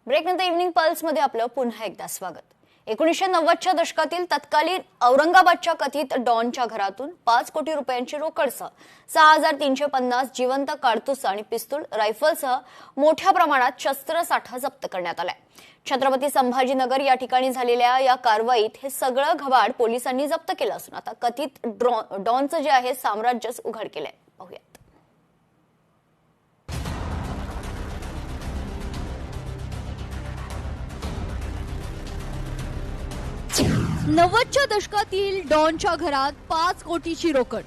ब्रेकनंतर evening पल्समध्ये आपलं पुन्हा एकदा स्वागत। 1990च्या दशकातील तत्कालीन औरंगाबादच्या कथित डॉनच्या घरातून 5 कोटी रुपयांची रोकडसह 6350 जिवंत कारतूस आणि पिस्तूल रायफलसह मोठ्या प्रमाणात शस्त्रसाठा जप्त करण्यात आलाय। छत्रपती संभाजीनगर या ठिकाणी झालेल्या या कारवाईत हे सगळं घबाड पोलिसांनी जप्त केलं असून आता कथित डॉनचं जे आहे साम्राज्यच उघड केलंय। पाहूया। 90च्या दशकातील डॉनच्या घरात 5 कोटीची रोकड,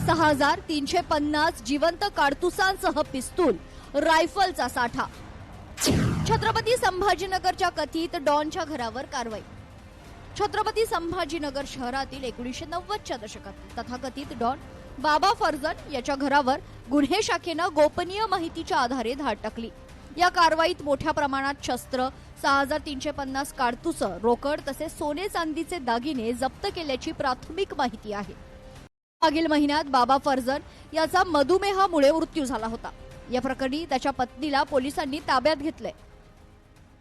6350 जिवंत कारतुसांसह पिस्तूल रायफलचा साठा। छत्रपती संभाजीनगरच्या कथित डॉनच्या घरावर कारवाई। छत्रपती संभाजीनगर शहरातील 1990च्या दशकातील तथाकथित डॉन बाबा फर्जन याच्या घरावर गुन्हे शाखेनं गोपनीय माहितीच्या आधारे धाड टाकली। या कारवाईत मोठ्या प्रमाणात शस्त्र, 6350 कारतूस, रोकड तसेच सोने चांदीचे दागिने जप्त केल्याची प्राथमिक माहिती आहे। मागील महिन्यात बाबा फर्जन याचा मधुमेहामुळे मृत्यू झाला होता। या प्रकरणी त्याच्या पत्नीला पोलिसांनी ताब्यात घेतले।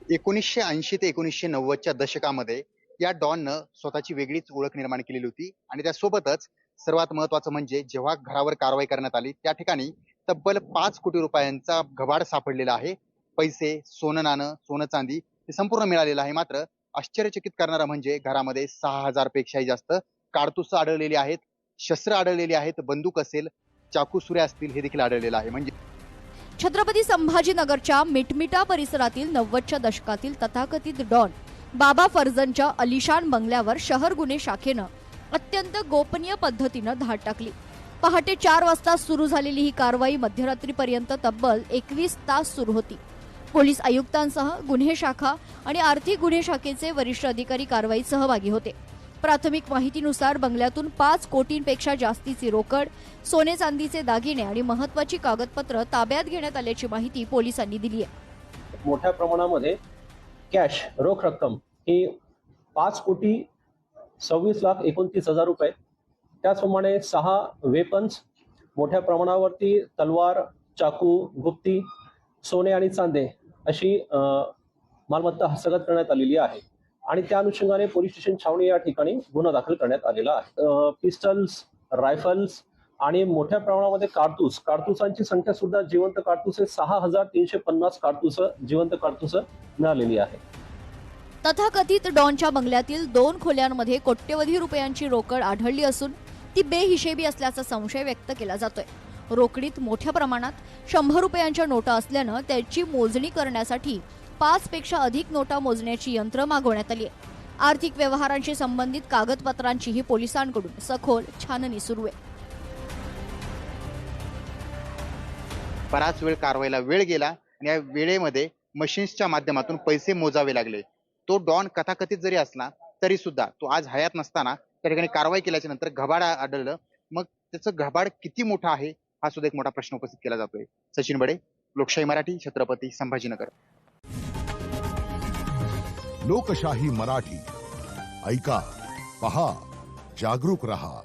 1980 ते 1990च्या दशकामध्ये या डॉननं स्वतःची वेगळीच ओळख निर्माण केलेली होती आणि त्यासोबतच सर्वात महत्त्वाचं म्हणजे जेव्हा घरावर कारवाई करण्यात आली त्या ठिकाणी तब्बल 5 कोटी रुपयांचा घबाड सापडलेला आहे। पैसे, सोनं नाणं, सोनं चांदी हे संपूर्ण मिळालेलं आहे। मात्र आश्चर्यचकित करणारं म्हणजे घरामध्ये 6000 पेक्षाही जास्त कारतूस आढळलेली आहेत, शस्त्र आढळलेली आहेत, बंदूक असेल, चाकू सुऱ्या असतील हे देखील आढळलेलं आहे। म्हणजे छत्रपती संभाजीनगरच्या मिटमिटा परिसरातील 90च्या दशकातील तथाकथित डॉन बाबा फर्जनच्या अलिशान बंगल्यावर शहर गुन्हे शाखेनं अत्यंत गोपनीय पद्धतीनं धाड टाकली। पहाटे 4 वाजता सुरू झालेली ही कारवाई मध्यरात्रीपर्यंत तब्बल 21 तास सुरू होती। पोलीस आयुक्तांसह गुन्हे शाखा आणि आर्थिक गुन्हे शाखेचे वरिष्ठ अधिकारी कारवाईत सहभागी होते। प्राथमिक माहितीनुसार बंगल्यातून 5 कोटींपेक्षा जास्तीची रोकड, सोने चांदीचे दागिने आणि महत्त्वाची कागदपत्र ताब्यात घेण्यात आल्याची माहिती पोलिसांनी दिली आहे। मोठ्या प्रमाणामध्ये कॅश रोख रक्कम ही 5 कोटी 26,29,000 रुपये, त्याचप्रमाणे 6 वेपन्स, मोठ्या प्रमाणावरती तलवार, चाकू, गुप्ती, सोने आणि चांदे अशी मालमत्ता हस्तगत करण्यात आलेली आहे आणि त्या अनुषंगाने पोलीस स्टेशन छावणी या ठिकाणी गुन्हा दाखल करण्यात आलेला आहे। पिस्टल्स, रायफल्स आणि मोठ्या प्रमाणामध्ये कारतुसांची संख्या सुद्धा जिवंत कारतूस 6350 कारतूस जिवंत कारतूस मिळालेली आहे। तथाकथित डॉनच्या बंगल्यातील 2 खोल्यांमध्ये कोट्यवधी रुपयांची रोकड आढळली असून ती बेहिशेबी असल्याचा संशय व्यक्त केला जातोय। रोकडीत मोठ्या प्रमाणात 100 रुपयांच्या नोटा असल्यानं त्याची मोजणी करण्यासाठी 5 पेक्षा अधिक नोटा मोजण्याची यंत्र मागवण्यात आली आहे। आर्थिक व्यवहारांशी संबंधित कागदपत्रांचीही पोलिसांकडून सखोल छाननी सुरू आहे। बराच वेळ कारवाईला वेळ गेला आणि या वेळेमध्ये मशीन्सच्या माध्यमातून पैसे मोजावे लागले। तो डॉन कथाकथित जरी असला तरी सुद्धा तो आज हयात नसताना त्या ठिकाणी कारवाई केल्याच्या नंतर घबाड आढळलं। मग त्याचं घबाड किती मोठं आहे हा सुद्धा एक मोठा प्रश्न उपस्थित केला जातोय। सचिन बडे, लोकशाही मराठी, छत्रपती संभाजीनगर। लोकशाही मराठी ऐका, पहा, जागरूक रहा।